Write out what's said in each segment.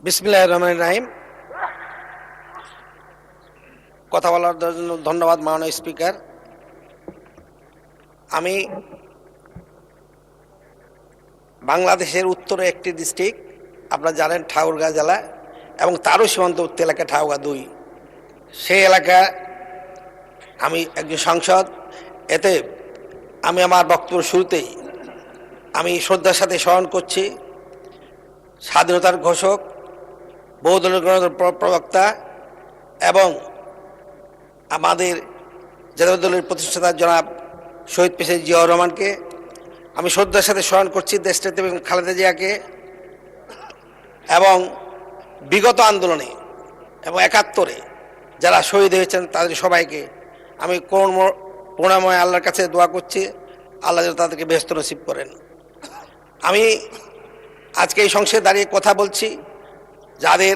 বিসমিল্লাহির রহমানির রহিম। কথা বলার জন্য ধন্যবাদ মাননীয় স্পিকার। আমি বাংলাদেশের উত্তরে একটি ডিস্ট্রিক্ট, আপনারা জানেন ঠাকুরগাঁ জেলা, এবং তারও সীমান্তবর্তী এলাকা ঠাকুরগাঁ ২। সেই এলাকা আমি একজন সাংসদ। এতে আমি আমার বক্তব্য শুরুতেই আমি শ্রদ্ধার সাথে স্মরণ করছি স্বাধীনতার ঘোষক, বহুদলীয় গণতন্ত্র প্রবক্তা এবং আমাদের জাতীয় দলের প্রতিষ্ঠাতা জনাব শহীদ প্রেসিডেন্ট জিয়াউর রহমানকে। আমি শ্রদ্ধার সাথে স্মরণ করছি দেশনেত্রী বেগম খালেদা জিয়াকে এবং বিগত আন্দোলনে এবং ৭১-এ যারা শহীদ হয়েছেন তাদের সবাইকে আমি করুণাময় আল্লাহর কাছে দোয়া করছি, আল্লাহ যেন তাদেরকে বেহেশত নসিব করেন। আমি আজকে এই সংসদে দাঁড়িয়ে কথা বলছি, যাদের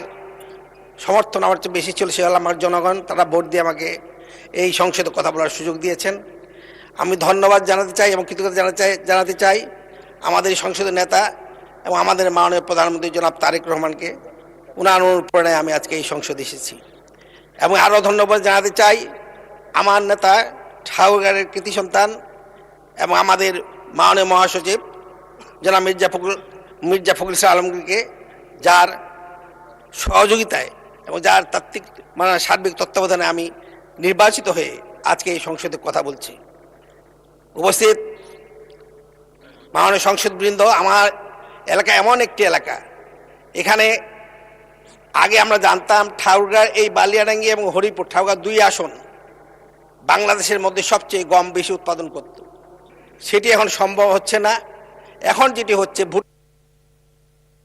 সমর্থন আমার চেয়ে বেশি ছিল সে হল আমার জনগণ। তারা ভোট দিয়ে আমাকে এই সংসদে কথা বলার সুযোগ দিয়েছেন। আমি ধন্যবাদ জানাতে চাই এবং কৃতজ্ঞতা জানাতে চাই আমাদের এই সংসদের নেতা এবং আমাদের মাননীয় প্রধানমন্ত্রী জনাব তারেক রহমানকে। ওনার অনুপ্রেরণায় আমি আজকে এই সংসদে এসেছি। এবং আরও ধন্যবাদ জানাতে চাই আমার নেতা ঠাকুরগাঁয়ের কৃতি সন্তান এবং আমাদের মাননীয় মহাসচিব জনাব মির্জা ফখরুল ইসলাম আলমগীরকে, যার সহযোগিতায় এবং যার তাত্ত্বিক সার্বিক তত্ত্বাবধানে আমি নির্বাচিত হয়ে আজকে এই সংসদে কথা বলছি। উপস্থিত মাননীয় সংসদবৃন্দ, আমার এলাকা এমন একটি এলাকা, এখানে আগে আমরা জানতাম ঠাকুরগাঁ এই বালিয়াডাঙ্গি এবং হরিপুর ঠাকুরগাঁ ২ আসন বাংলাদেশের মধ্যে সবচেয়ে গম বেশি উৎপাদন করত। সেটি এখন সম্ভব হচ্ছে না। এখন যেটি হচ্ছে